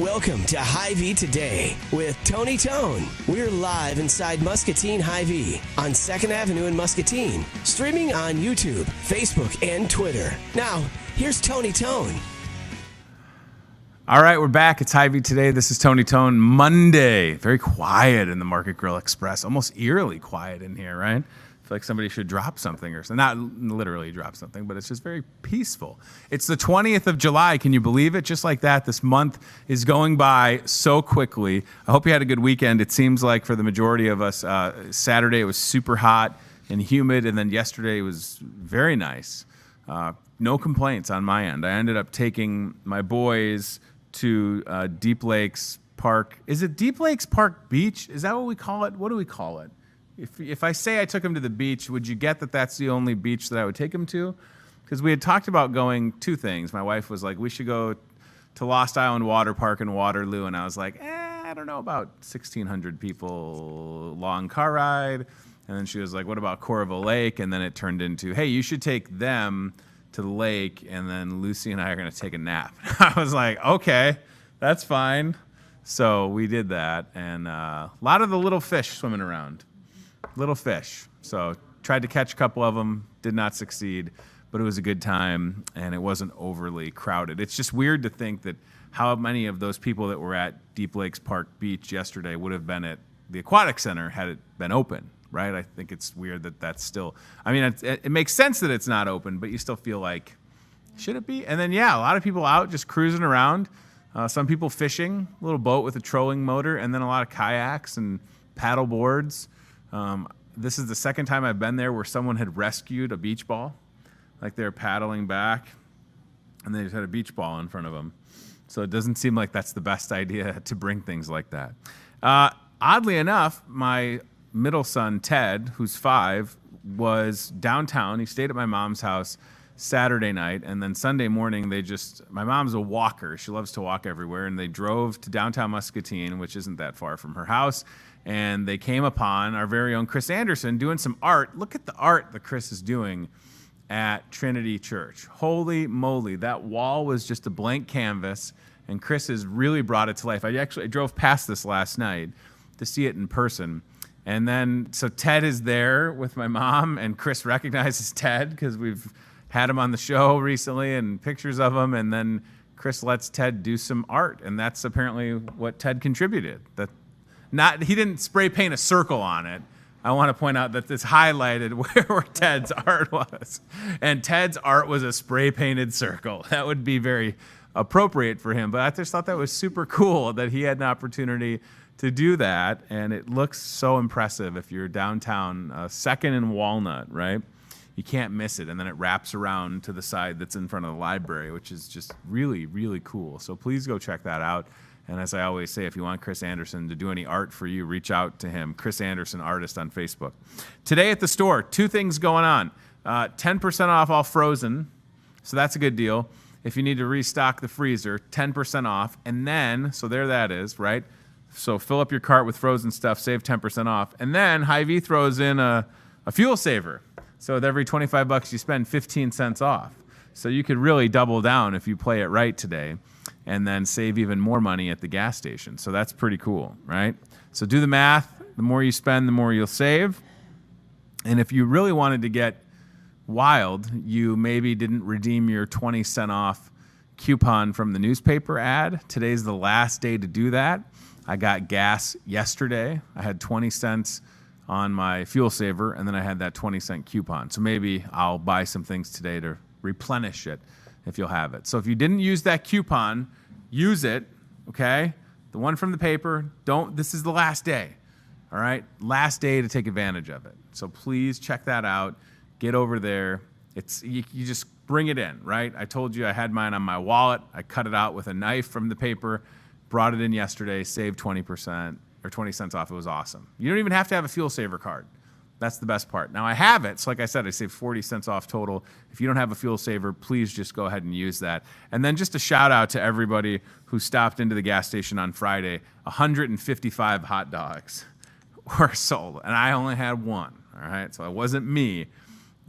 Welcome to Hy-Vee Today with Tony Tone. We're live inside Muscatine Hy-Vee on 2nd Avenue in Muscatine, streaming on YouTube, Facebook, and Twitter. Now, here's Tony Tone. All right, we're back. It's Hy-Vee Today. This is Tony Tone. Monday. Very quiet in the Market Grill Express. Almost eerily quiet in here, right? I feel like somebody should drop something or something. Not literally drop something, but it's just very peaceful. It's the 20th of July. Can you believe it? Just like that, this month is going by so quickly. I hope you had a good weekend. It seems like for the majority of us, Saturday it was super hot and humid, and then yesterday was very nice. No complaints on my end. I ended up taking my boys to Deep Lakes Park. Is it Deep Lakes Park Beach? Is that what we call it? What do we call it? If I say I took him to the beach, would you get that that's the only beach that I would take him to? Because we had talked about going two things. My wife was like, we should go to Lost Island Water Park in Waterloo. And I was like, I don't know, about 1,600 people, long car ride. And then she was like, what about Corrival Lake? And then it turned into, hey, you should take them to the lake, and then Lucy and I are going to take a nap. I was like, okay, that's fine. So we did that, and a lot of the little fish swimming around. Little fish. So tried to catch a couple of them, did not succeed, but it was a good time, and it wasn't overly crowded. It's just weird to think that how many of those people that were at Deep Lakes Park Beach yesterday would have been at the Aquatic Center had it been open, right? I think it's weird that that's still, I mean, it makes sense that it's not open, but you still feel like, should it be? And then, yeah, a lot of people out just cruising around. Some people fishing, a little boat with a trolling motor, and then a lot of kayaks and paddle boards. This is the second time I've been there where someone had rescued a beach ball. Like they were paddling back, and they just had a beach ball in front of them. So it doesn't seem like that's the best idea to bring things like that. Oddly enough, my middle son, Ted, who's 5, was downtown. He stayed at my mom's house Saturday night, and then Sunday morning, my mom's a walker. She loves to walk everywhere, and they drove to downtown Muscatine, which isn't that far from her house, and they came upon our very own Chris Anderson doing some art. Look at the art that Chris is doing at Trinity Church. Holy moly, that wall was just a blank canvas, and Chris has really brought it to life. I drove past this last night to see it in person. And then, so Ted is there with my mom, and Chris recognizes Ted because we've had him on the show recently and pictures of him, and then Chris lets Ted do some art, and that's apparently what Ted contributed. He didn't spray paint a circle on it. I want to point out that it's highlighted where Ted's art was, and Ted's art was a spray painted circle. That would be very appropriate for him, but I just thought that was super cool that he had an opportunity to do that, and it looks so impressive if you're downtown, 2nd and Walnut, right? You can't miss it, and then it wraps around to the side that's in front of the library, which is just really, really cool. So please go check that out. And as I always say, if you want Chris Anderson to do any art for you, reach out to him, Chris Anderson Artist on Facebook. Today at the store, 2 things going on. 10% off all frozen, so that's a good deal. If you need to restock the freezer, 10% off. And then, so there that is, right? So fill up your cart with frozen stuff, save 10% off. And then Hy-Vee throws in a fuel saver. So with every $25 you spend, 15 cents off. So you could really double down if you play it right today and then save even more money at the gas station. So that's pretty cool, right? So do the math. The more you spend, the more you'll save. And if you really wanted to get wild, you maybe didn't redeem your 20% off coupon from the newspaper ad. Today's the last day to do that. I got gas yesterday. I had 20 cents on my fuel saver, and then I had that 20-cent coupon. So maybe I'll buy some things today to replenish it if you'll have it. So if you didn't use that coupon, use it, okay? The one from the paper, this is the last day, all right? Last day to take advantage of it. So please check that out. Get over there. You just bring it in, right? I told you I had mine on my wallet. I cut it out with a knife from the paper, brought it in yesterday, saved 20% or 20 cents off. It was awesome. You don't even have to have a fuel saver card. That's the best part. Now I have it, so like I said, I saved 40 cents off total. If you don't have a fuel saver, please just go ahead and use that. And then just a shout out to everybody who stopped into the gas station on Friday. 155 hot dogs were sold, and I only had one, all right? So it wasn't me.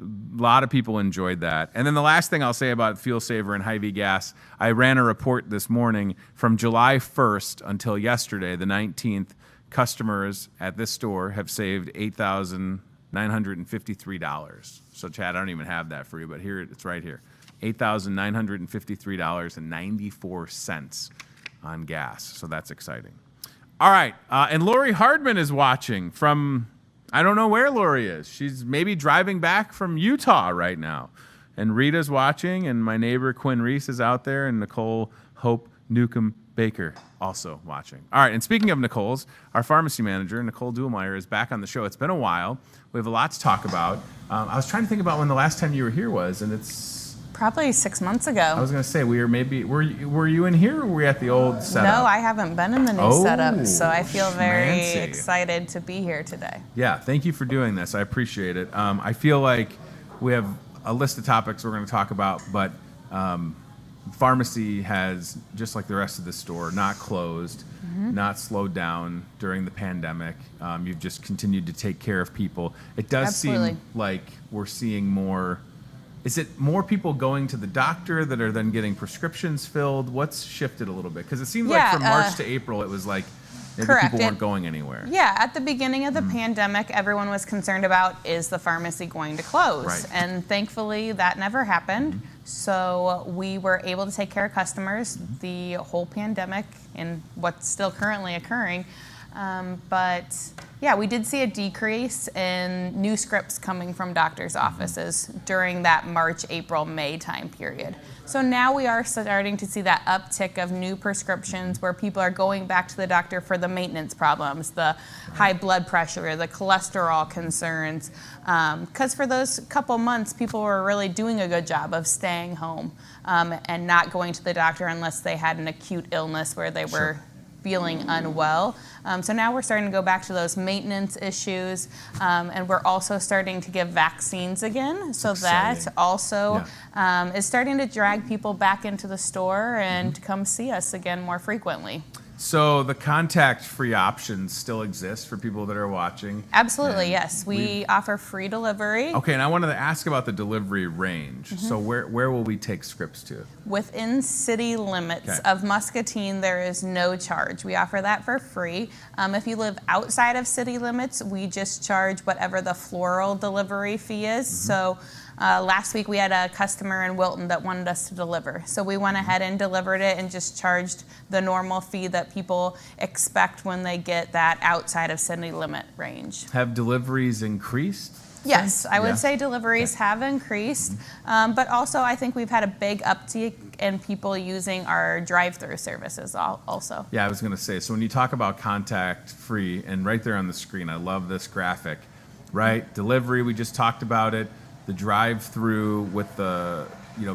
A lot of people enjoyed that. And then the last thing I'll say about Fuel Saver and Hy-Vee gas, I ran a report this morning from July 1st until yesterday, the 19th, customers at this store have saved $8,953. So Chad, I don't even have that for you, but here it's right here. $8,953.94 on gas. So that's exciting. All right. And Lori Hardman is watching from, I don't know where Lori is. She's maybe driving back from Utah right now. And Rita's watching, and my neighbor Quinn Reese is out there, and Nicole Hope Newcomb Baker also watching. All right, and speaking of Nicole's, our pharmacy manager, Nicole Duhlmeyer, is back on the show. It's been a while. We have a lot to talk about. I was trying to think about when the last time you were here was, and it's... Probably 6 months ago. I was going to say, were you in here, or were we at the old setup? No, I haven't been in the new setup, so I feel very excited to be here today. Yeah, thank you for doing this. I appreciate it. I feel like we have a list of topics we're going to talk about, but pharmacy has, just like the rest of the store, not closed, not slowed down during the pandemic. You've just continued to take care of people. It does seem like we're seeing more. Is it more people going to the doctor that are then getting prescriptions filled? What's shifted a little bit? Because it seemed like from March to April, it was like maybe people weren't going anywhere. Yeah, at the beginning of the pandemic, everyone was concerned about, is the pharmacy going to close? Right. And thankfully, that never happened. So we were able to take care of customers the whole pandemic and what's still currently occurring. But yeah, we did see a decrease in new scripts coming from doctors' offices during that March, April, May time period. So now we are starting to see that uptick of new prescriptions where people are going back to the doctor for the maintenance problems, the high blood pressure, the cholesterol concerns. Because for those couple months, people were really doing a good job of staying home and not going to the doctor unless they had an acute illness where they were feeling unwell. So now we're starting to go back to those maintenance issues, and we're also starting to give vaccines again. So that also is starting to drag people back into the store and to come see us again more frequently. So the contact-free options still exist for people that are watching? Absolutely, yes. We offer free delivery. Okay, and I wanted to ask about the delivery range. So where will we take scripts to? Within city limits of Muscatine, there is no charge. We offer that for free. If you live outside of city limits, we just charge whatever the floral delivery fee is. So last week we had a customer in Wilton that wanted us to deliver. So we went ahead and delivered it and just charged the normal fee that people expect when they get that outside of city limit range. Have deliveries increased? Yes, I would say deliveries have increased, but also I think we've had a big uptick in people using our drive-through services also. Yeah, I was going to say, so when you talk about contact-free, and right there on the screen, I love this graphic, right? Delivery, we just talked about it. The drive-through with the,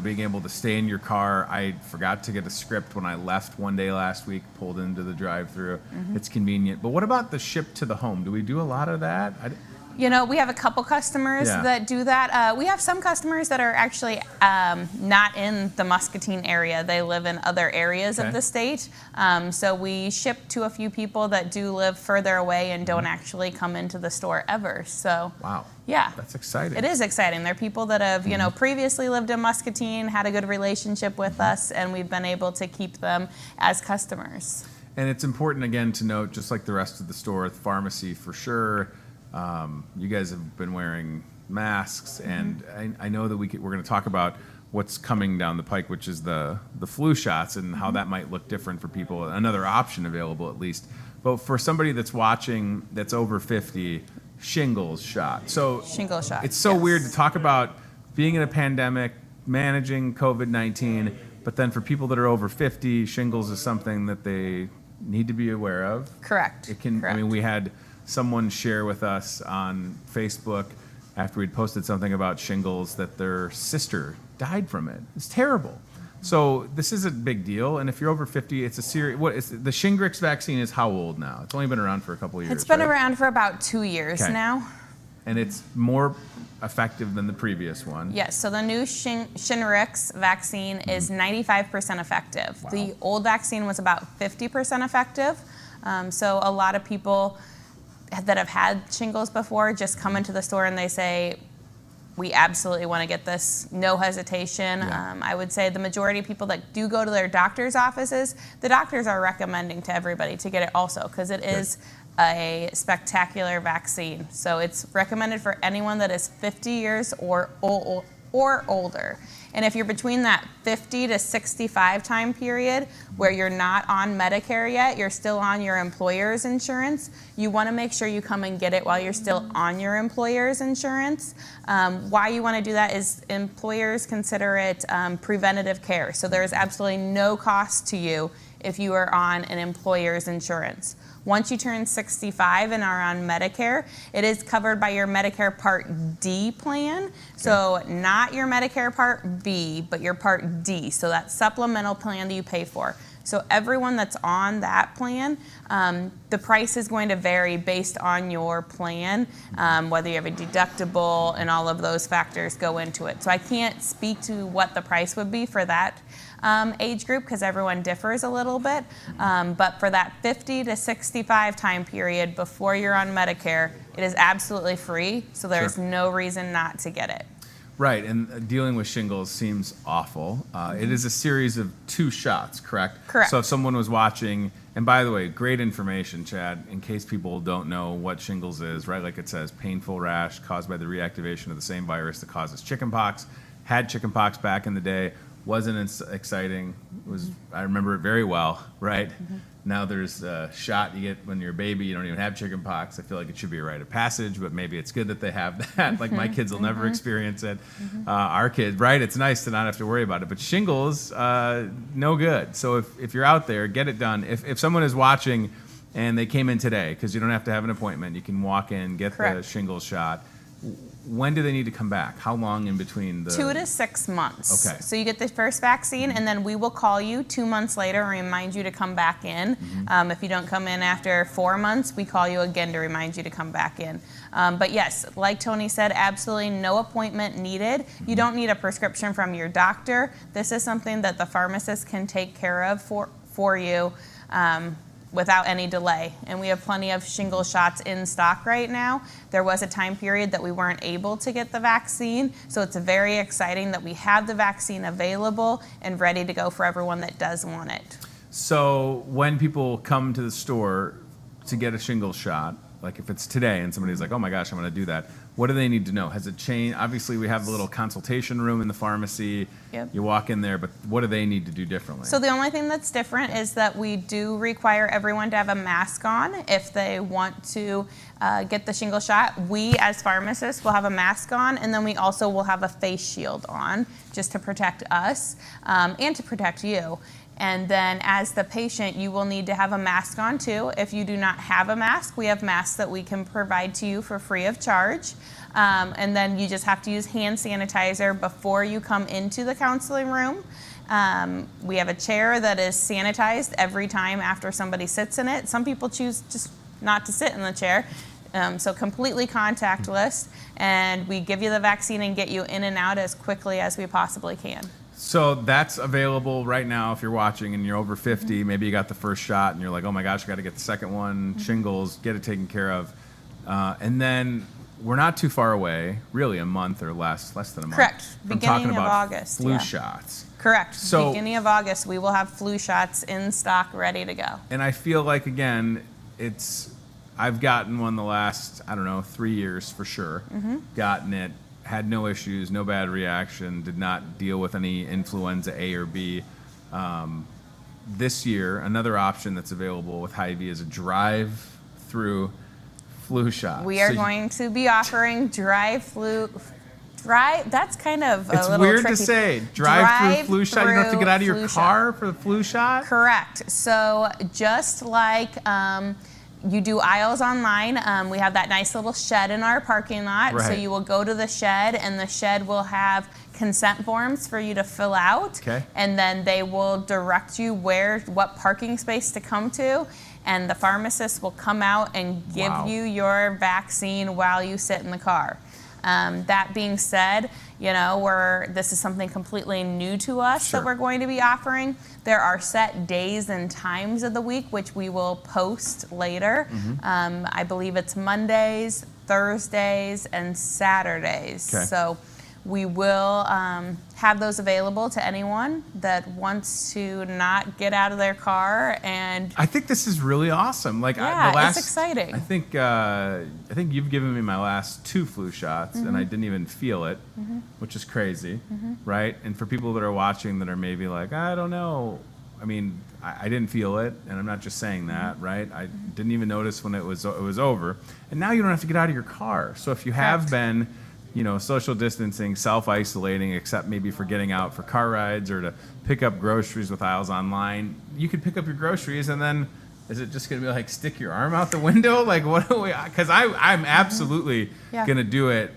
being able to stay in your car. I forgot to get a script when I left one day last week, pulled into the drive-through. It's convenient. But what about the ship to the home? Do we do a lot of that? We have a couple customers that do that. We have some customers that are actually not in the Muscatine area. They live in other areas of the state. So we ship to a few people that do live further away and don't actually come into the store ever. So wow. Yeah. That's exciting. It is exciting. There are people that have, previously lived in Muscatine, had a good relationship with us, and we've been able to keep them as customers. And it's important, again, to note, just like the rest of the store, the pharmacy for sure, you guys have been wearing masks, and I know that we're going to talk about what's coming down the pike, which is the flu shots and how that might look different for people, another option available at least. But for somebody that's watching that's over 50, shingles shot. So shingles shot. It's so weird to talk about being in a pandemic, managing COVID-19, but then for people that are over 50, shingles is something that they need to be aware of. Correct. It can. Correct. I mean, we had someone share with us on Facebook after we'd posted something about shingles that their sister died from it. It's terrible. So this is a big deal, and if you're over 50, it's a serious. The Shingles vaccine is how old now? It's only been around for a couple of years. It's been around for about 2 years now. And it's more effective than the previous one. Yes, so the new Shingles vaccine is 95% effective. Wow. The old vaccine was about 50% effective. So a lot of people that have had shingles before just come into the store and they say, we absolutely want to get this, no hesitation. Yeah. I would say the majority of people that do go to their doctor's offices, the doctors are recommending to everybody to get it also, because it is a spectacular vaccine. So it's recommended for anyone that is 50 years or older. And if you're between that 50 to 65 time period where you're not on Medicare yet, you're still on your employer's insurance, you want to make sure you come and get it while you're still on your employer's insurance. Why you want to do that is employers consider it preventative care. So there is absolutely no cost to you if you are on an employer's insurance. Once you turn 65 and are on Medicare, it is covered by your Medicare Part D plan. So not your Medicare Part B, but your Part D. So that supplemental plan that you pay for. So everyone that's on that plan, the price is going to vary based on your plan, whether you have a deductible, and all of those factors go into it. So I can't speak to what the price would be for that age group, because everyone differs a little bit. But for that 50 to 65 time period before you're on Medicare, it is absolutely free. So there's no reason not to get it. Right, and dealing with shingles seems awful. It is a series of 2 shots, correct? Correct. So if someone was watching, and by the way, great information, Chad, in case people don't know what shingles is, right? Like it says, painful rash caused by the reactivation of the same virus that causes chickenpox. Had chickenpox back in the day, wasn't exciting. I remember it very well, right? Now there's a shot you get when you're a baby. You don't even have chickenpox. I feel like it should be a rite of passage, but maybe it's good that they have that. Like my kids will never experience it. Our kids, right? It's nice to not have to worry about it. But shingles, no good. So if you're out there, get it done. If someone is watching and they came in today, because you don't have to have an appointment, you can walk in, get the shingles shot. When do they need to come back? How long in between the... 2 to 6 months. Okay. So you get the first vaccine, and then we will call you 2 months later and remind you to come back in. If you don't come in after 4 months, we call you again to remind you to come back in. But yes, like Tony said, absolutely no appointment needed. You don't need a prescription from your doctor. This is something that the pharmacist can take care of for you without any delay. And we have plenty of shingles shots in stock right now. There was a time period that we weren't able to get the vaccine, so it's very exciting that we have the vaccine available and ready to go for everyone that does want it. So when people come to the store to get a shingles shot, like if it's today and somebody's like, oh my gosh, I'm going to do that, what do they need to know? Has it changed? Obviously, we have the little consultation room in the pharmacy. Yep. You walk in there, but what do they need to do differently? So the only thing that's different is that we do require everyone to have a mask on if they want to get the shingles shot. We, as pharmacists, will have a mask on, and then we also will have a face shield on just to protect us and to protect you. And then as the patient, you will need to have a mask on too. If you do not have a mask, we have masks that we can provide to you for free of charge. And then you just have to use hand sanitizer before you come into the counseling room. We have a chair that is sanitized every time after somebody sits in it. Some people choose just not to sit in the chair. So completely contactless. And we give you the vaccine and get you in and out as quickly as we possibly can. So that's available right now if you're watching and you're over 50, maybe you got the first shot and you're like, oh my gosh, I got to get the second one, shingles, get it taken care of. And then we're not too far away, really a month or less than a month. Correct. From Beginning talking of about August. flu shots. Correct. So, beginning of August, we will have flu shots in stock ready to go. And I feel like, again, I've gotten one the last, 3 years for sure. Gotten it. Had no issues, no bad reaction, did not deal with any influenza A or B. This year, another option that's available with Hy-Vee is a drive-through flu shot. We are going to be offering that's kind of a it's little weird tricky. to say. Drive-through flu shot? You don't have to get out of your car for the flu shot? Correct. So just like you do aisles online, we have that nice little shed in our parking lot. Right. So you will go to the shed, and the shed will have consent forms for you to fill out. Okay. And then they will direct you what parking space to come to. And the pharmacist will come out and give you your vaccine while you sit in the car. That being said, this is something completely new to us that we're going to be offering. There are set days and times of the week, which we will post later. I believe it's Mondays, Thursdays and Saturdays. Okay. So we will have those available to anyone that wants to not get out of their car. And I think this is really awesome. Like it's exciting. I think you've given me my last 2 flu shots, and I didn't even feel it, which is crazy, right? And for people that are watching that are maybe like, I don't know. I mean, I didn't feel it, and I'm not just saying that, right? I didn't even notice when it was over. And now you don't have to get out of your car. So if you have been, social distancing, self-isolating, except maybe for getting out for car rides or to pick up groceries with aisles online, you could pick up your groceries, and then is it just going to be like stick your arm out the window? Like, what do we? Because I'm absolutely going to do it.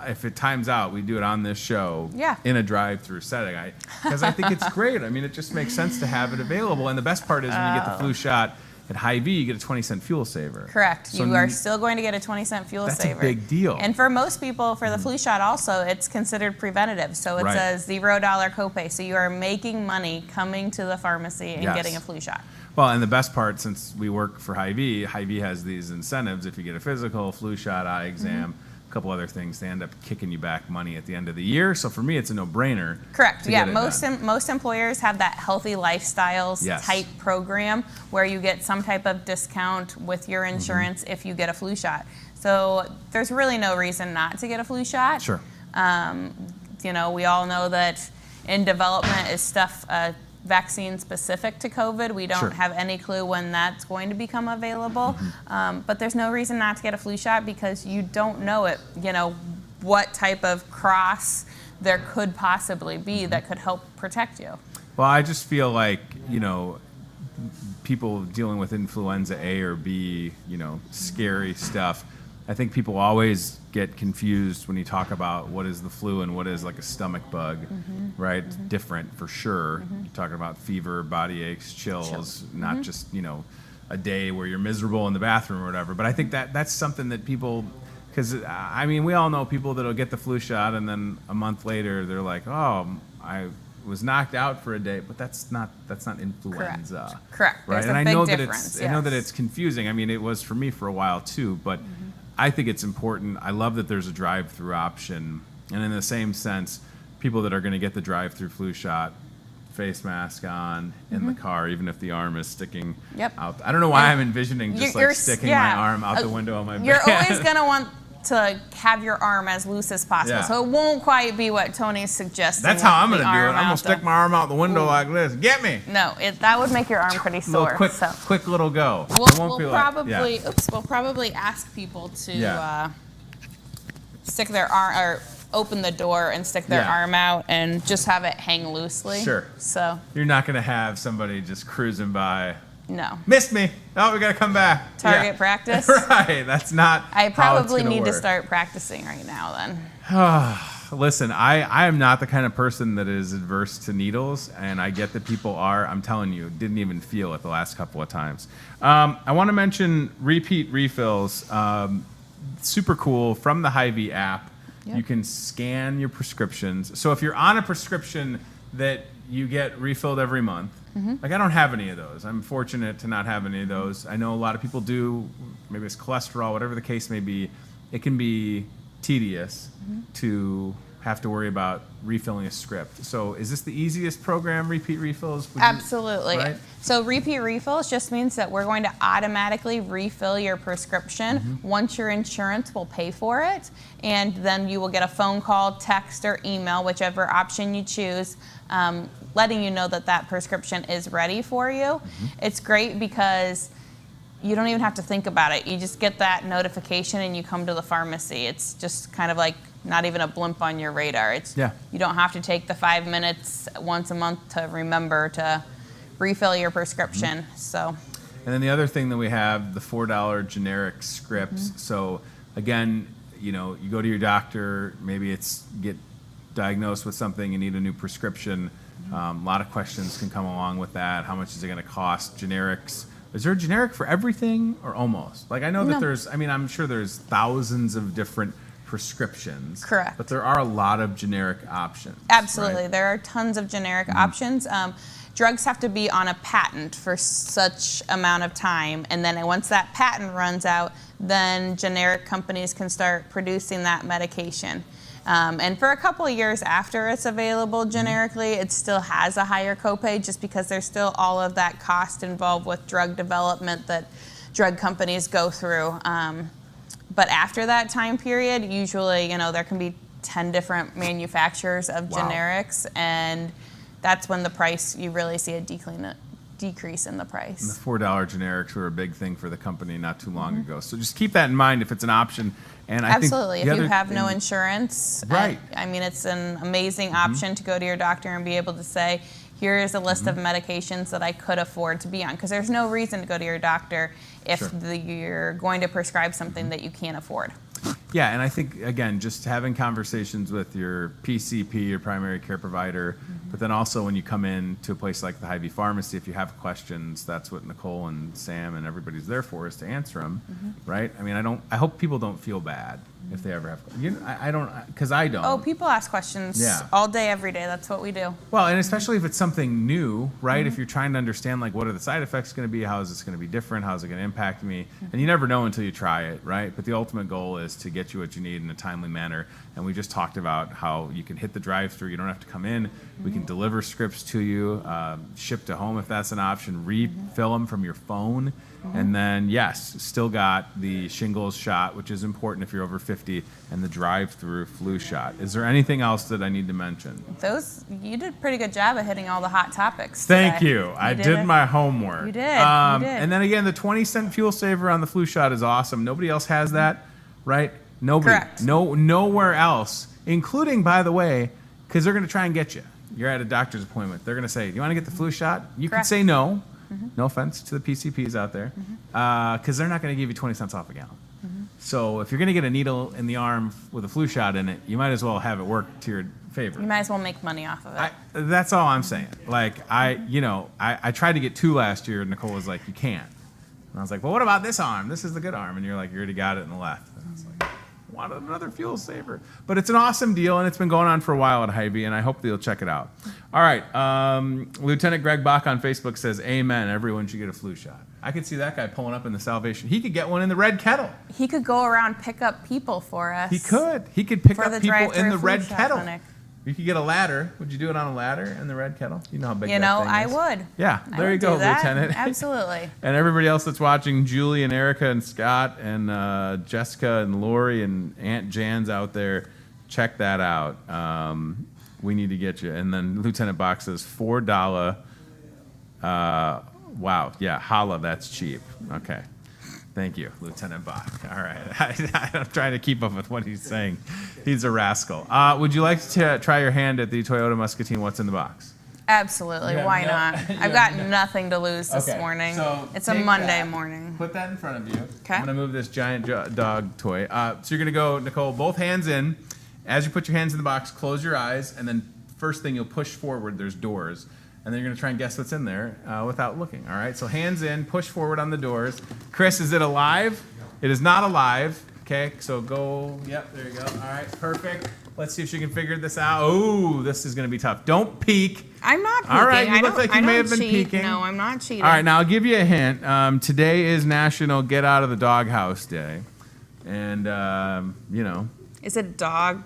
If it times out, we do it on this show in a drive-through setting. Because I think it's great. I mean, it just makes sense to have it available. And the best part is when you get the flu shot at Hy-Vee, you get a 20-cent fuel saver. Correct. So you are still going to get a 20-cent fuel saver. That's a big deal. And for most people, for the flu shot also, it's considered preventative. So it's a $0 copay. So you are making money coming to the pharmacy and getting a flu shot. Well, and the best part, since we work for Hy-Vee, Hy-Vee has these incentives. If you get a physical, flu shot, eye exam, couple other things, they end up kicking you back money at the end of the year. So for me, it's a no-brainer. Correct. Yeah, most employers have that healthy lifestyles type program where you get some type of discount with your insurance if you get a flu shot. So there's really no reason not to get a flu shot. Sure. We all know that in development is stuff vaccine specific to COVID. We don't have any clue when that's going to become available. But there's no reason not to get a flu shot because you don't know what type of cross there could possibly be that could help protect you. Well, I just feel like, people dealing with influenza A or B, scary stuff. I think people always get confused when you talk about what is the flu and what is like a stomach bug, right? It's different for sure. You're talking about fever, body aches, chills, not just, a day where you're miserable in the bathroom or whatever. But I think that's something that people, because we all know people that'll get the flu shot and then a month later they're like, oh, I was knocked out for a day, but that's not influenza. Correct. Right. There's and a I big know difference, I know that it's confusing. I mean, it was for me for a while too, but I think it's important. I love that there's a drive-through option. And in the same sense, people that are going to get the drive-through flu shot, face mask on in the car, even if the arm is sticking out. I don't know why I'm envisioning just sticking my arm out the window on my bed. You're always going to want to have your arm as loose as possible. So it won't quite be what Tony's suggesting. That's how I'm going to do it. I'm going to stick my arm out the window like this. Get me. No, that would make your arm pretty sore. Quick little go. We'll probably ask people to stick their arm or open the door and stick their arm out and just have it hang loosely. Sure. So you're not going to have somebody just cruising by. No. Missed me. Oh, we got to come back. Target practice. Right. That's not. I probably need to start practicing right now then. Listen, I am not the kind of person that is adverse to needles, and I get that people are. I'm telling you, didn't even feel it the last couple of times. I want to mention repeat refills. Super cool from the Hy-Vee app. You can scan your prescriptions. So if you're on a prescription that you get refilled every month, like I don't have any of those. I'm fortunate to not have any of those. I know a lot of people do. Maybe it's cholesterol, whatever the case may be. It can be tedious to have to worry about refilling a script. So is this the easiest program, repeat refills? Absolutely. Right? So repeat refills just means that we're going to automatically refill your prescription once your insurance will pay for it. And then you will get a phone call, text, or email, whichever option you choose, letting you know that that prescription is ready for you. It's great because you don't even have to think about it. You just get that notification and you come to the pharmacy. It's just kind of like not even a blimp on your radar. You don't have to take the 5 minutes once a month to remember to refill your prescription. So. And then the other thing that we have, the $4 generic scripts. So again, you go to your doctor, maybe it's get diagnosed with something, you need a new prescription. A lot of questions can come along with that. How much is it going to cost? Generics. Is there a generic for everything or almost? Like I know that there's, I'm sure there's thousands of different prescriptions. Correct. But there are a lot of generic options. Absolutely. Right? There are tons of generic options. Drugs have to be on a patent for such amount of time. And then once that patent runs out, then generic companies can start producing that medication. And for a couple of years after it's available generically, it still has a higher copay just because there's still all of that cost involved with drug development that drug companies go through. But after that time period, usually, there can be 10 different manufacturers of generics, and that's when the price, you really see a decrease in the price. And the $4 generics were a big thing for the company not too long ago. So just keep that in mind if it's an option. And Absolutely. I think if you have no insurance, right. It's an amazing option to go to your doctor and be able to say, here is a list of medications that I could afford to be on. Because there's no reason to go to your doctor if you're going to prescribe something that you can't afford. Yeah, and I think, again, just having conversations with your PCP, your primary care provider, but then also when you come in to a place like the Hy-Vee pharmacy, if you have questions, that's what Nicole and Sam and everybody's there for, is to answer them, right? I mean, I hope people don't feel bad if they ever have, I don't, because I don't. Oh, people ask questions all day, every day. That's what we do. Well, and especially if it's something new, right? If you're trying to understand, like, what are the side effects going to be? How is this going to be different? How is it going to impact me? And you never know until you try it, right? But the ultimate goal is to get you what you need in a timely manner. And we just talked about how you can hit the drive-thru. You don't have to come in. We can deliver scripts to you, ship to home if that's an option, refill them from your phone. And then, yes, still got the shingles shot, which is important if you're over 50, and the Drivethru flu shot. Is there anything else that I need to mention? You did a pretty good job of hitting all the hot topics Thank today. you. I did my homework. You did. And then again, the 20-cent fuel saver on the flu shot is awesome. Nobody else has that, right? Nobody. Correct. Nowhere else, including, by the way, because they're going to try and get you. You're at a doctor's appointment. They're going to say, you want to get the flu shot? You can say no. No offense to the PCPs out there, because they're not going to give you 20 cents off a gallon. So if you're going to get a needle in the arm with a flu shot in it, you might as well have it work to your favor. You might as well make money off of it. That's all I'm saying. Like, I tried to get 2 last year, and Nicole was like, you can't. And I was like, well, what about this arm? This is the good arm. And you're like, you already got it in the left. And I was like, wanted another fuel saver. But it's an awesome deal, and it's been going on for a while at Hy-Vee, and I hope that you'll check it out. All right. Lieutenant Greg Bach on Facebook says, amen, everyone should get a flu shot. I could see that guy pulling up in the Salvation. He could get one in the red kettle. He could go around pick up people for us. He could. He could pick up people in the red kettle. Clinic. You could get a ladder. Would you do it on a ladder in the red kettle? You know how big that thing is. I would. Yeah, there you go, Lieutenant. Absolutely. And everybody else that's watching, Julie and Erica and Scott and Jessica and Lori and Aunt Jan's out there, check that out. We need to get you. And then Lieutenant Bach says $4. Wow, yeah, holla, that's cheap. Okay. Thank you, Lieutenant Bach. All right. I'm trying to keep up with what he's saying. He's a rascal. Would you like to try your hand at the Toyota Muscatine What's in the Box? Absolutely. Why not? I've got nothing to lose this morning. So it's a Monday morning. Put that in front of you. Okay. I'm going to move this giant dog toy. So you're going to go, Nicole, both hands in. As you put your hands in the box, close your eyes, and then first thing you'll push forward, there's doors. And then you're going to try and guess what's in there without looking. All right, so hands in, push forward on the doors. Chris, is it alive? It is not alive. Okay, so go. Yep, there you go. All right, perfect. Let's see if she can figure this out. Oh, this is going to be tough. Don't peek. I'm not peeking. All right, you look like you may have been peeking. No, I'm not cheating. All right, now I'll give you a hint. Today is National Get Out of the Doghouse Day. And, Is it dog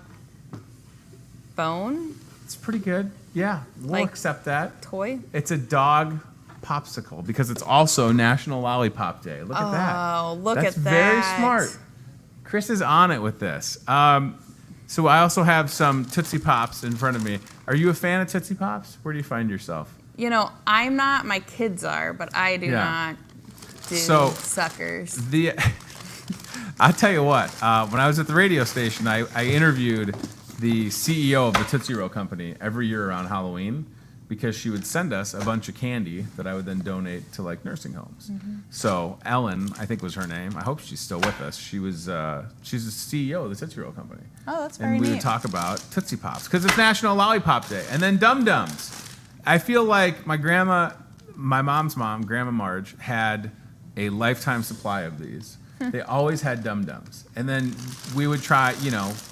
bone? It's pretty good. Yeah, we'll accept that. Toy? It's a dog popsicle because it's also National Lollipop Day. Look at that. Oh, look That's at that. very smart. Chris is on it with this. So I also have some Tootsie Pops in front of me. Are you a fan of Tootsie Pops? Where do you find yourself? I'm not. My kids are, but I do not do suckers. I'll tell you what. When I was at the radio station, I interviewed the CEO of the Tootsie Roll Company every year around Halloween because she would send us a bunch of candy that I would then donate to nursing homes. So Ellen, I think was her name. I hope she's still with us. She's the CEO of the Tootsie Roll Company. Oh, that's very neat. And we would talk about Tootsie Pops because it's National Lollipop Day. And then Dum Dums. I feel like my mom's mom, Grandma Marge, had a lifetime supply of these. They always had Dum Dums. And then we would try,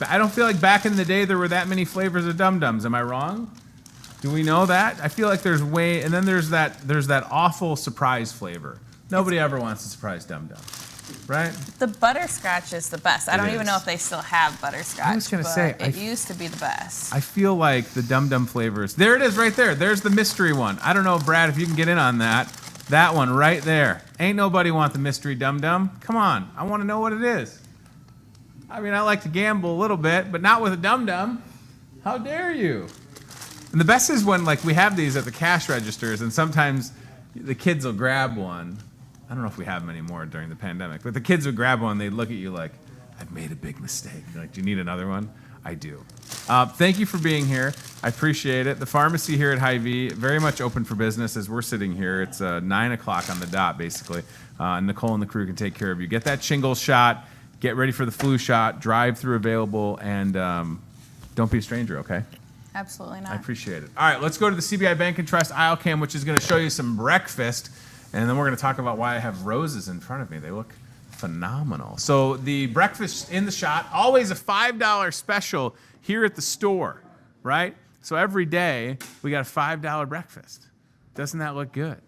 I don't feel like back in the day there were that many flavors of Dum Dums. Am I wrong? Do we know that? I feel like there's and then there's that awful surprise flavor. Nobody ever wants a surprise Dum Dum. right? The butterscotch is the best. I don't even is. know if they still have butterscotch. I was gonna say, it used to be the best. I feel like the Dum Dum flavors. There it is right there. There's the mystery one. I don't know, Brad, if you can get in on that. That one right there. Ain't nobody want the mystery Dum Dum. Come on, I want to know what it is. I mean, I like to gamble a little bit, but not with a Dum Dum. How dare you? And the best is when like we have these at the cash registers, and sometimes the kids will grab one. I don't know if we have them anymore during the pandemic, but the kids would grab one. They'd look at you like, "I've made a big mistake." You're like, "Do you need another one?" I do. Thank you for being here. I appreciate it. The pharmacy here at Hy-Vee, very much open for business as we're sitting here. It's 9 o'clock on the dot, basically. Nicole and the crew can take care of you. Get that shingles shot. Get ready for the flu shot. Drive-through available, and don't be a stranger, okay? Absolutely not. I appreciate it. All right, let's go to the CBI Bank and Trust aisle cam, which is going to show you some breakfast, and then we're going to talk about why I have roses in front of me. They look phenomenal. So the breakfast in the shot, always a $5 special here at the store, right? So every day we got a $5 breakfast. Doesn't that look good?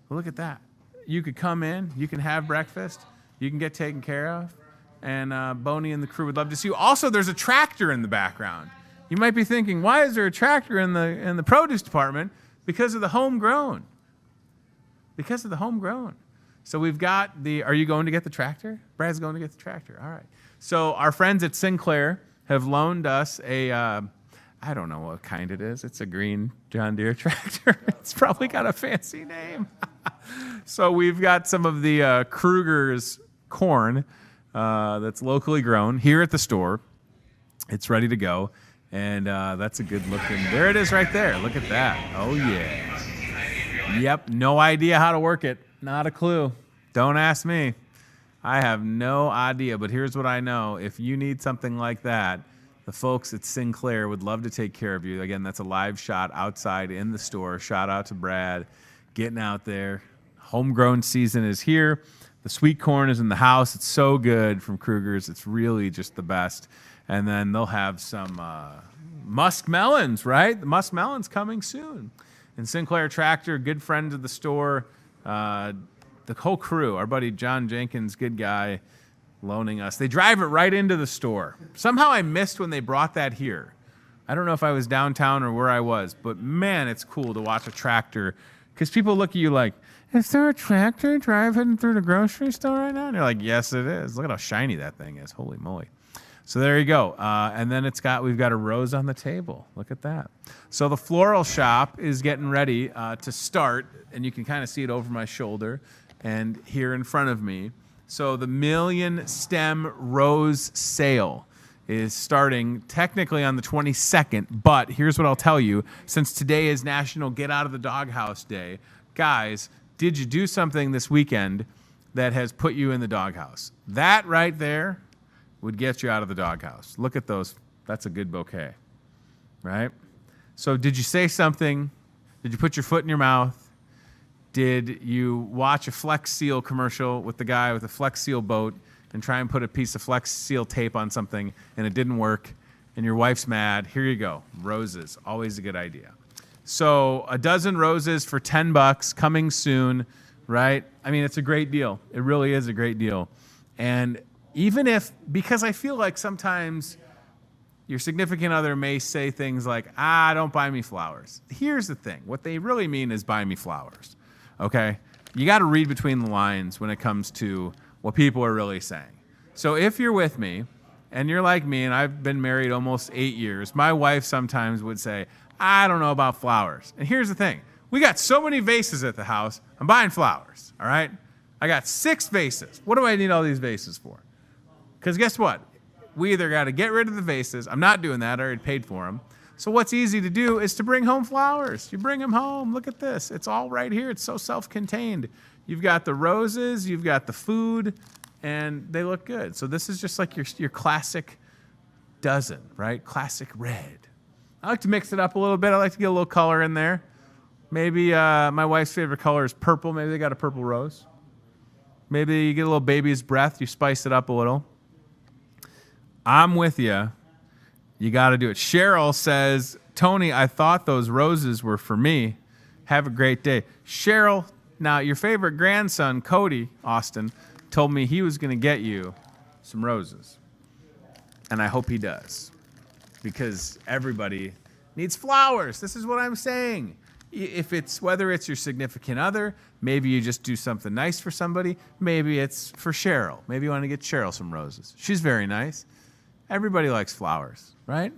Well, look at that. You could come in, you can have breakfast, you can get taken care of, and Boney and the crew would love to see you. Also, there's a tractor in the background. You might be thinking, why is there a tractor in the produce department? Because of the homegrown. Because of the homegrown. So we've got the, are you going to get the tractor? Brad's going to get the tractor. All right. So our friends at Sinclair have loaned us a, I don't know what kind it is. It's a green John Deere tractor. It's probably got a fancy name. So we've got some of the Kruger's corn that's locally grown here at the store. It's ready to go. And that's a good looking, there it is right there. Look at that. Oh, yeah. Yep, no idea how to work it. Not a clue. Don't ask me. I have no idea, but here's what I know. If you need something like that, the folks at Sinclair would love to take care of you. Again, that's a live shot outside in the store. Shout out to Brad getting out there. Homegrown season is here. The sweet corn is in the house. It's so good from Kruger's. It's really just the best. And then they'll have some musk melons, right? The musk melons coming soon. And Sinclair Tractor, good friend of the store. The whole crew, our buddy John Jenkins, good guy, loaning us. They drive it right into the store. Somehow I missed when they brought that here. I don't know if I was downtown or where I was, but man, it's cool to watch a tractor because people look at you like, is there a tractor driving through the grocery store right now? And you're like, yes, it is. Look at how shiny that thing is. Holy moly. So there you go. And then we've got a rose on the table. Look at that. So the floral shop is getting ready to start, and you can kind of see it over my shoulder and here in front of me. So the Million Stem Rose Sale is starting technically on the 22nd, but here's what I'll tell you. Since today is National Get Out of the Doghouse Day, guys, did you do something this weekend that has put you in the doghouse? That right there would get you out of the doghouse. Look at those. That's a good bouquet, right? So did you say something? Did you put your foot in your mouth? Did you watch a Flex Seal commercial with the guy with a Flex Seal boat and try and put a piece of Flex Seal tape on something and it didn't work and your wife's mad? Here you go. Roses. Always a good idea. So a dozen roses for $10 coming soon, right? I mean, it's a great deal. It really is a great deal. And even if, because I feel like sometimes your significant other may say things like, don't buy me flowers. Here's the thing. What they really mean is buy me flowers, okay? You got to read between the lines when it comes to what people are really saying. So if you're with me and you're like me, and I've been married almost 8 years, my wife sometimes would say, I don't know about flowers. And here's the thing. We got so many vases at the house, I'm buying flowers, all right? I got 6 vases. What do I need all these vases for? Because guess what? We either got to get rid of the vases. I'm not doing that. I already paid for them. So what's easy to do is to bring home flowers. You bring them home. Look at this. It's all right here. It's so self-contained. You've got the roses. You've got the food. And they look good. So this is just like your classic dozen, right? Classic red. I like to mix it up a little bit. I like to get a little color in there. Maybe my wife's favorite color is purple. Maybe they got a purple rose. Maybe you get a little baby's breath. You spice it up a little. I'm with you. You got to do it. Cheryl says, Tony, I thought those roses were for me. Have a great day. Cheryl, now your favorite grandson, Cody Austin, told me he was going to get you some roses. And I hope he does. Because everybody needs flowers. This is what I'm saying. Whether it's your significant other, maybe you just do something nice for somebody, maybe it's for Cheryl. Maybe you want to get Cheryl some roses. She's very nice. Everybody likes flowers, right?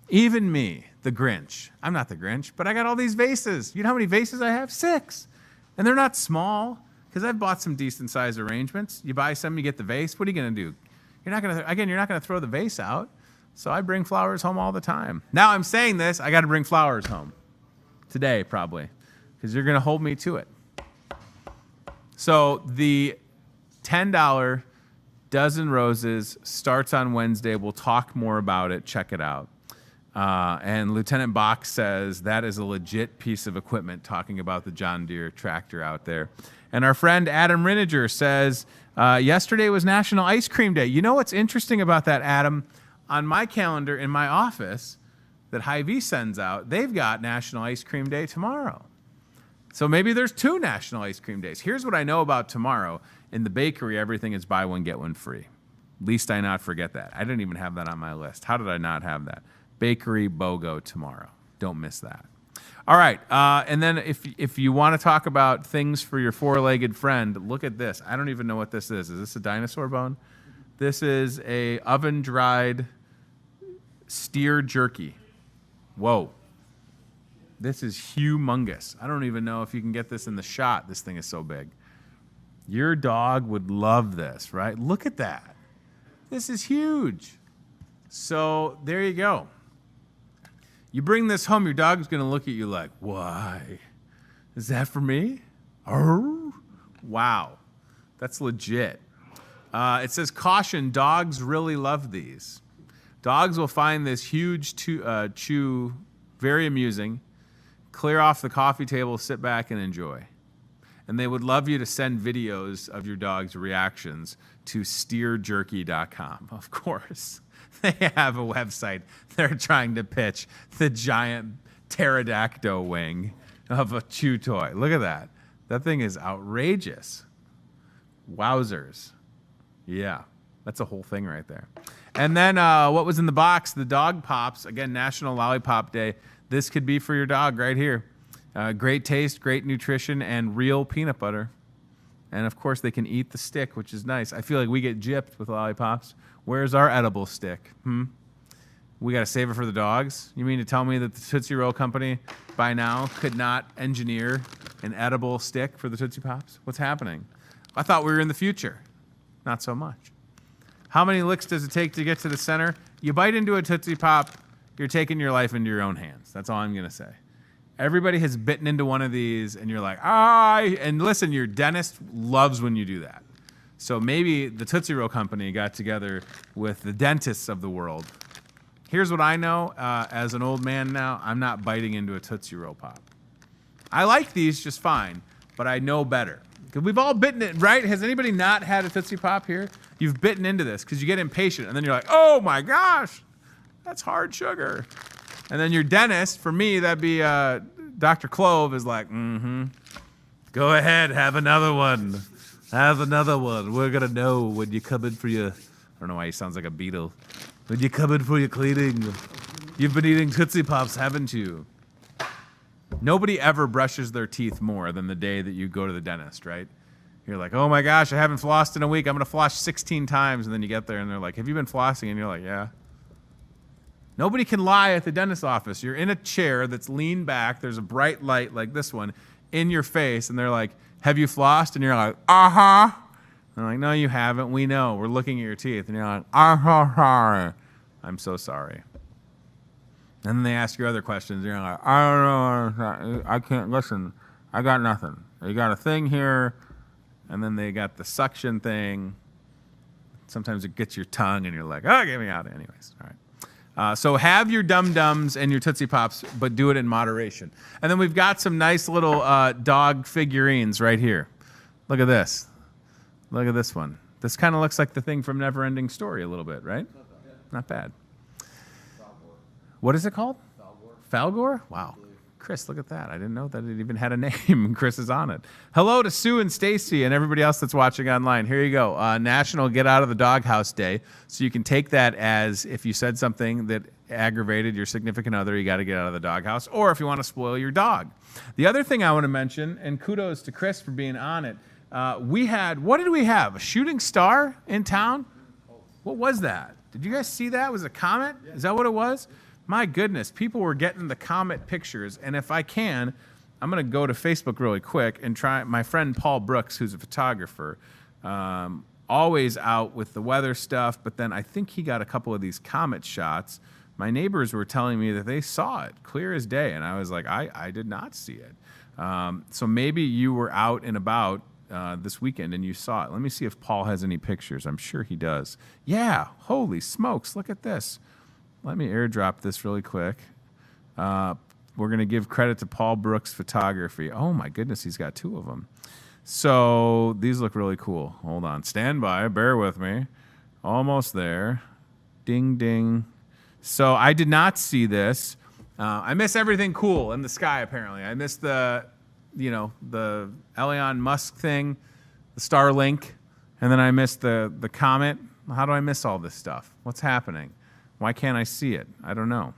Even me, the Grinch. I'm not the Grinch, but I got all these vases. You know how many vases I have? 6. And they're not small, because I've bought some decent sized arrangements. You buy some, you get the vase. What are you going to do? You're not going to throw the vase out. So I bring flowers home all the time. Now I'm saying this, I got to bring flowers home. Today, probably, because you're going to hold me to it. So the $10 dozen roses starts on Wednesday. We'll talk more about it. Check it out. And Lieutenant Bach says that is a legit piece of equipment, talking about the John Deere tractor out there. And our friend Adam Riniger says, yesterday was National Ice Cream Day. You know what's interesting about that, Adam? On my calendar in my office that Hy-Vee sends out, they've got National Ice Cream Day tomorrow. So maybe there's 2 National Ice Cream Days. Here's what I know about tomorrow. In the bakery, everything is buy one, get one free. Least I not forget that. I didn't even have that on my list. How did I not have that? Bakery BOGO tomorrow. Don't miss that. All right. And then if you want to talk about things for your 4-legged friend, look at this. I don't even know what this is. Is this a dinosaur bone? This is a oven-dried steer jerky. Whoa. This is humongous. I don't even know if you can get this in the shot. This thing is so big. Your dog would love this, right? Look at that. This is huge. So there you go. You bring this home, your dog's going to look at you like, why? Is that for me? Oh, wow. That's legit. It says, caution, dogs really love these. Dogs will find this huge chew very amusing. Clear off the coffee table, sit back and enjoy. And they would love you to send videos of your dog's reactions to steerjerky.com. Of course. They have a website. They're trying to pitch the giant pterodactyl wing of a chew toy. Look at that. That thing is outrageous. Wowzers. Yeah, that's a whole thing right there. And then what was in the box? The dog pops. Again, National Lollipop Day. This could be for your dog right here. Great taste, great nutrition, and real peanut butter. And, of course, they can eat the stick, which is nice. I feel like we get gypped with lollipops. Where's our edible stick? We got to save it for the dogs? You mean to tell me that the Tootsie Roll Company by now could not engineer an edible stick for the Tootsie Pops? What's happening? I thought we were in the future. Not so much. How many licks does it take to get to the center? You bite into a Tootsie Pop, you're taking your life into your own hands. That's all I'm going to say. Everybody has bitten into one of these, and you're like, and listen, your dentist loves when you do that. So maybe the Tootsie Roll Company got together with the dentists of the world. Here's what I know. As an old man now, I'm not biting into a Tootsie Roll Pop. I like these just fine, but I know better. Because we've all bitten it, right? Has anybody not had a Tootsie Pop here? You've bitten into this because you get impatient, and then you're like, oh my gosh, that's hard sugar. And then your dentist, for me, that'd be Dr. Clove, is like, go ahead, have another one. Have another one. We're going to know when you come in for your, I don't know why he sounds like a beetle. When you come in for your cleaning, you've been eating Tootsie Pops, haven't you? Nobody ever brushes their teeth more than the day that you go to the dentist, right? You're like, oh my gosh, I haven't flossed in a week. I'm going to floss 16 times. And then you get there and they're like, have you been flossing? And you're like, yeah. Nobody can lie at the dentist's office. You're in a chair that's leaned back. There's a bright light like this one in your face. And they're like, have you flossed? And you're like, uh-huh. And they're like, no, you haven't. We know. We're looking at your teeth. And you're like, uh-huh. I'm so sorry. And then they ask you other questions. And you're like, I don't know. I can't listen. I got nothing. You got a thing here. And then they got the suction thing. Sometimes it gets your tongue. And you're like, oh, get me out. Anyways, all right. So have your Dum Dums and your Tootsie Pops, but do it in moderation. And then we've got some nice little dog figurines right here. Look at this. Look at this one. This kind of looks like the thing from Neverending Story a little bit, right? Not bad. What is it called? Falgor. Falgor? Wow. Chris, look at that. I didn't know that it even had a name. Chris is on it. Hello to Sue and Stacy and everybody else that's watching online. Here you go. National Get Out of the Doghouse Day. So you can take that as if you said something that aggravated your significant other, you got to get out of the doghouse, or if you want to spoil your dog. The other thing I want to mention, and kudos to Chris for being on it, what did we have? A shooting star in town? What was that? Did you guys see that? Was it a comet? Is that what it was? My goodness, people were getting the comet pictures, and if I can, I'm going to go to Facebook really quick and try. My friend Paul Brooks, who's a photographer, always out with the weather stuff, but then I think he got a couple of these comet shots. My neighbors were telling me that they saw it clear as day, and I was like, I did not see it. So maybe you were out and about this weekend and you saw it. Let me see if Paul has any pictures. I'm sure he does. Yeah, holy smokes, look at this. Let me airdrop this really quick. We're going to give credit to Paul Brooks Photography. Oh my goodness, he's got 2 of them. So these look really cool. Hold on, stand by, bear with me. Almost there. Ding, ding. So I did not see this. I miss everything cool in the sky, apparently. I missed the Elon Musk thing, the Starlink, and then I missed the comet. How do I miss all this stuff? What's happening? Why can't I see it? I don't know.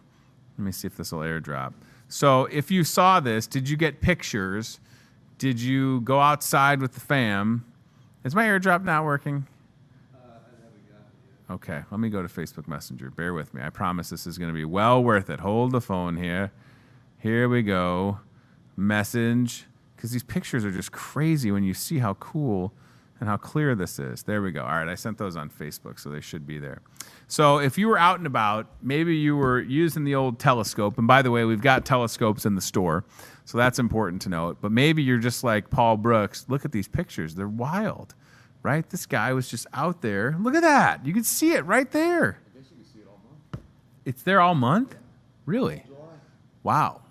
Let me see if this will airdrop. So if you saw this, did you get pictures? Did you go outside with the fam? Is my airdrop not working? Okay, let me go to Facebook Messenger. Bear with me. I promise this is going to be well worth it. Hold the phone here. Here we go. Message. Because these pictures are just crazy when you see how cool and how clear this is. There we go. All right, I sent those on Facebook, so they should be there. So if you were out and about, maybe you were using the old telescope. And by the way, we've got telescopes in the store, so that's important to note. But maybe you're just like Paul Brooks. Look at these pictures. They're wild, right? This guy was just out there. Look at that. You can see it right there. I guess you can see it all month. It's there all month? Really? July. Wow.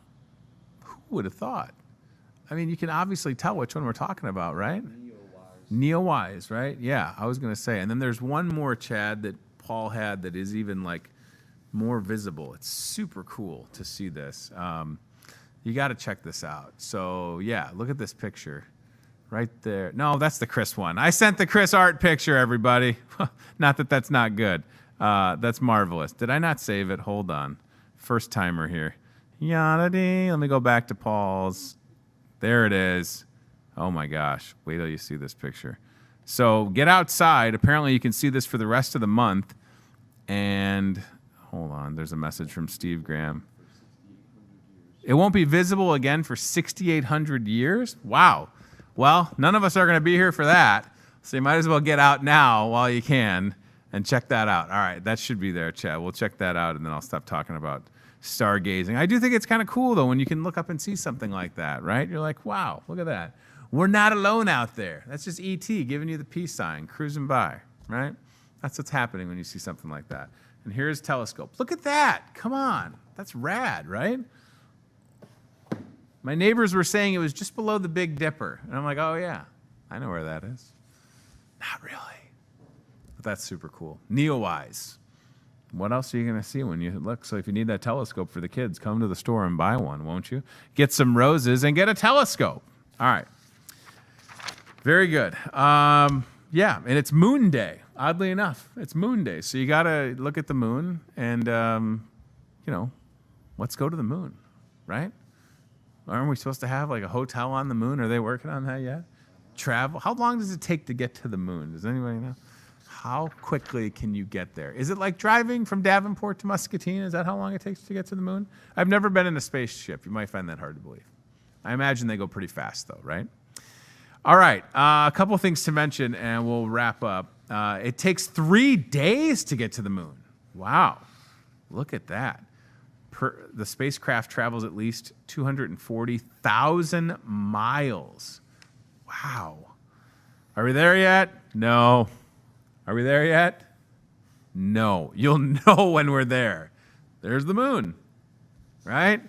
Who would have thought? I mean, you can obviously tell which one we're talking about, right? Neowise, right? Yeah, I was going to say. And then there's one more, Chad, that Paul had that is even like more visible. It's super cool to see this. You got to check this out. So, yeah, look at this picture right there. No, that's the Chris one. I sent the Chris art picture, everybody. Not that that's not good. That's marvelous. Did I not save it? Hold on. First timer here. Yada-dee. Let me go back to Paul's. There it is. Oh my gosh. Wait till you see this picture. So get outside. Apparently you can see this for the rest of the month. And hold on. There's a message from Steve Graham. It won't be visible again for 6,800 years? Wow. Well, none of us are going to be here for that. So you might as well get out now while you can and check that out. All right. That should be there, Chad. We'll check that out and then I'll stop talking about stargazing. I do think it's kind of cool, though, when you can look up and see something like that, right? You're like, wow, look at that. We're not alone out there. That's just E.T. giving you the peace sign, cruising by, right? That's what's happening when you see something like that. And here's telescope. Look at that. Come on. That's rad, right? My neighbors were saying it was just below the Big Dipper. And I'm like, oh, yeah, I know where that is. Not really. But that's super cool. Neowise. What else are you going to see when you look? So if you need that telescope for the kids, come to the store and buy one, won't you? Get some roses and get a telescope. All right. Very good. Yeah, and it's Moon Day, oddly enough. It's Moon Day. So you got to look at the moon and, let's go to the moon, right? Aren't we supposed to have like a hotel on the moon? Are they working on that yet? Travel. How long does it take to get to the moon? Does anybody know? How quickly can you get there? Is it like driving from Davenport to Muscatine? Is that how long it takes to get to the moon? I've never been in a spaceship. You might find that hard to believe. I imagine they go pretty fast, though, right? All right, a couple things to mention, and we'll wrap up. It takes 3 days to get to the moon. Wow, look at that. The spacecraft travels at least 240,000 miles. Wow. Are we there yet? No. Are we there yet? No. You'll know when we're there. There's the moon, right?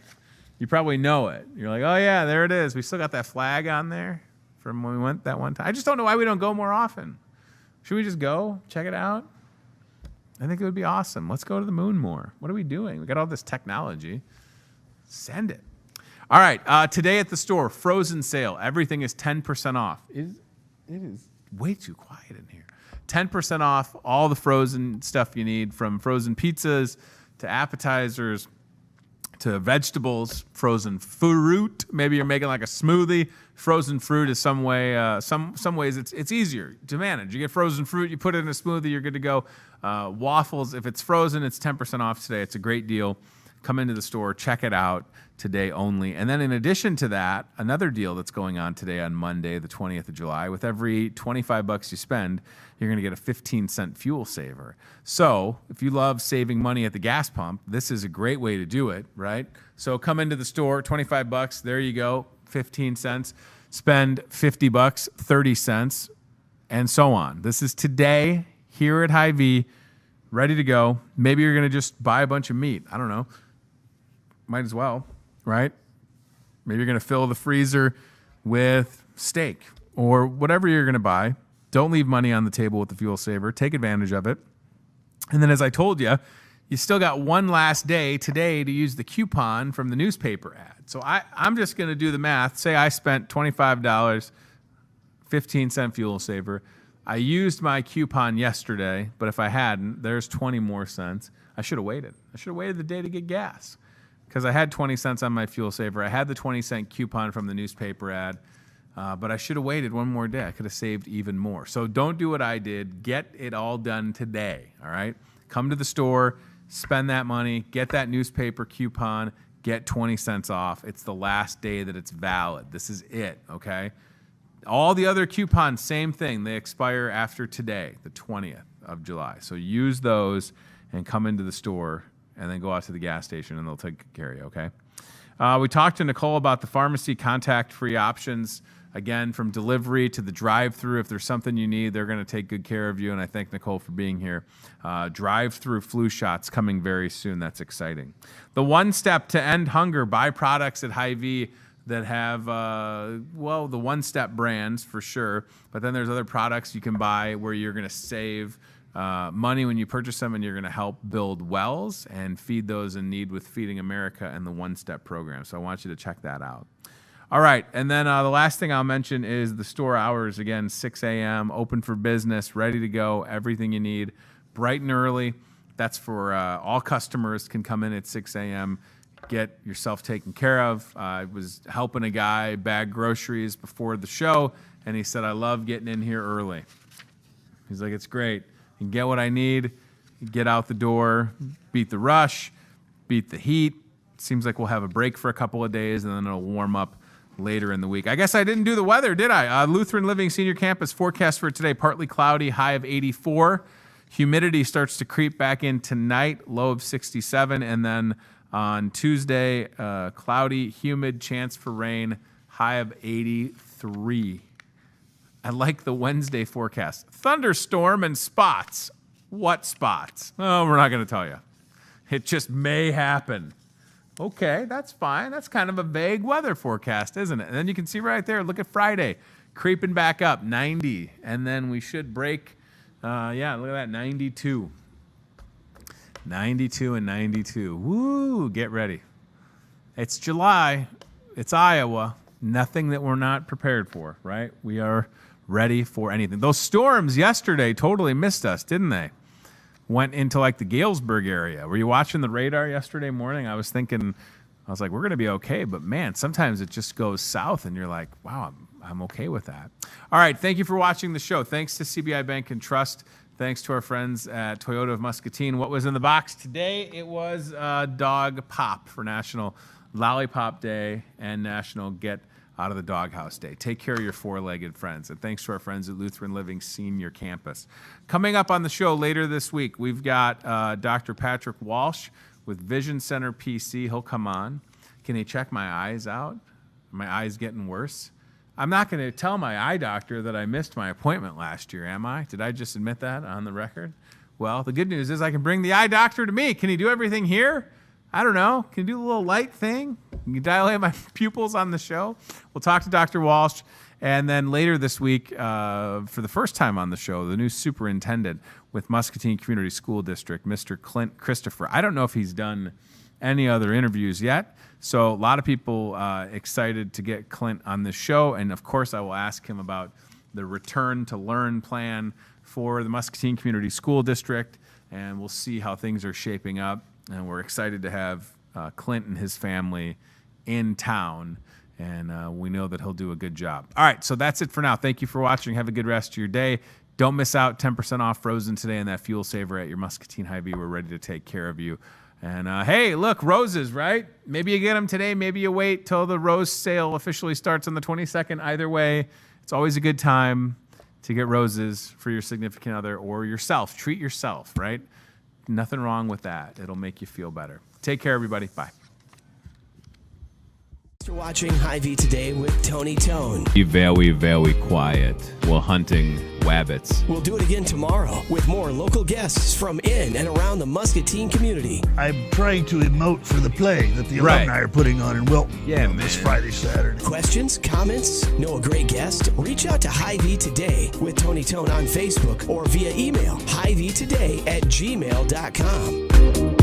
You probably know it. You're like, oh, yeah, there it is. We still got that flag on there from when we went that one time. I just don't know why we don't go more often. Should we just go check it out? I think it would be awesome. Let's go to the moon more. What are we doing? We got all this technology. Send it. All right, today at the store, frozen sale. Everything is 10% off. It is way too quiet in here. 10% off all the frozen stuff you need, from frozen pizzas to appetizers to vegetables, frozen fruit. Maybe you're making like a smoothie. Frozen fruit is some ways it's easier to manage. You get frozen fruit, you put it in a smoothie, you're good to go. Waffles, if it's frozen, it's 10% off today. It's a great deal. Come into the store, check it out today only. And then in addition to that, another deal that's going on today on Monday, the 20th of July. With every $25 you spend, you're going to get a 15-cent fuel saver. So if you love saving money at the gas pump, this is a great way to do it, right? So come into the store, $25, there you go, 15 cents. Spend $50, 30 cents, and so on. This is today here at Hy-Vee, ready to go. Maybe you're going to just buy a bunch of meat. I don't know. Might as well, right? Maybe you're going to fill the freezer with steak or whatever you're going to buy. Don't leave money on the table with the fuel saver. Take advantage of it. And then, as I told you, you still got one last day today to use the coupon from the newspaper ad. So I'm just going to do the math. Say I spent $25, 15-cent fuel saver. I used my coupon yesterday, but if I hadn't, there's 20 more cents. I should have waited. I should have waited the day to get gas, because I had 20 cents on my fuel saver. I had the 20-cent coupon from the newspaper ad, but I should have waited one more day. I could have saved even more. So don't do what I did. Get it all done today, all right? Come to the store, spend that money, get that newspaper coupon, get 20 cents off. It's the last day that it's valid. This is it, okay? All the other coupons, same thing. They expire after today, the 20th of July. So use those and come into the store and then go out to the gas station, and they'll take care of you, okay? We talked to Nicole about the pharmacy contact-free options. Again, from delivery to the drive-thru. If there's something you need, they're going to take good care of you, and I thank Nicole for being here. Drive-thru flu shots coming very soon. That's exciting. The one step to end hunger, buy products at Hy-Vee that have, the one-step brands for sure, but then there's other products you can buy where you're going to save money when you purchase them, and you're going to help build wells and feed those in need with Feeding America and the One Step program. So I want you to check that out. All right, and then the last thing I'll mention is the store hours. Again, 6 a.m., open for business, ready to go, everything you need, bright and early. That's for all customers can come in at 6 a.m., get yourself taken care of. I was helping a guy bag groceries before the show, and he said, I love getting in here early. He's like, it's great. You can get what I need, get out the door, beat the rush, beat the heat. Seems like we'll have a break for a couple of days, and then it'll warm up later in the week. I guess I didn't do the weather, did I? Lutheran Living Senior Campus forecast for today, partly cloudy, high of 84. Humidity starts to creep back in tonight, low of 67. And then on Tuesday, cloudy, humid, chance for rain, high of 83. I like the Wednesday forecast. Thunderstorm and spots. What spots? Oh, we're not going to tell you. It just may happen. Okay, that's fine. That's kind of a vague weather forecast, isn't it? And then you can see right there, look at Friday, creeping back up, 90. And then we should break, look at that, 92. 92 and 92. Woo, get ready. It's July. It's Iowa. Nothing that we're not prepared for, right? We are ready for anything. Those storms yesterday totally missed us, didn't they? Went into like the Galesburg area. Were you watching the radar yesterday morning? I was like, we're going to be okay. But man, sometimes it just goes south and you're like, wow, I'm okay with that. All right. Thank you for watching the show. Thanks to CBI Bank and Trust. Thanks to our friends at Toyota of Muscatine. What was in the box today? It was Dog Pop for National Lollipop Day and National Get Out of the Doghouse Day. Take care of your four-legged friends. And thanks to our friends at Lutheran Living Senior Campus. Coming up on the show later this week, we've got Dr. Patrick Walsh with Vision Center PC. He'll come on. Can he check my eyes out? Are my eyes getting worse? I'm not going to tell my eye doctor that I missed my appointment last year, am I? Did I just admit that on the record? Well, the good news is I can bring the eye doctor to me. Can he do everything here? I don't know. Can you do a little light thing? Can you dilate my pupils on the show? We'll talk to Dr. Walsh. And then later this week, for the first time on the show, the new superintendent with Muscatine Community School District, Mr. Clint Christopher. I don't know if he's done any other interviews yet. So a lot of people excited to get Clint on this show. And of course, I will ask him about the Return to Learn plan for the Muscatine Community School District. And we'll see how things are shaping up. And we're excited to have Clint and his family in town. And we know that he'll do a good job. All right, so that's it for now. Thank you for watching. Have a good rest of your day. Don't miss out. 10% off frozen today and that fuel saver at your Muscatine Hy-Vee. We're ready to take care of you. And hey, look, roses, right? Maybe you get them today. Maybe you wait till the rose sale officially starts on the 22nd. Either way, it's always a good time to get roses for your significant other or yourself. Treat yourself, right? Nothing wrong with that. It'll make you feel better. Take care, everybody. Bye. Thanks for watching HyVee Today with Tony Tone. Be very, very quiet while hunting wabbits. We'll do it again tomorrow with more local guests from in and around the Muscatine community. I'm trying to emote for the play that the alumni are putting on in Wilton this Friday, Saturday. Questions, comments, know a great guest? Reach out to HyVee Today with Tony Tone on Facebook or via email, HyVeetoday@gmail.com.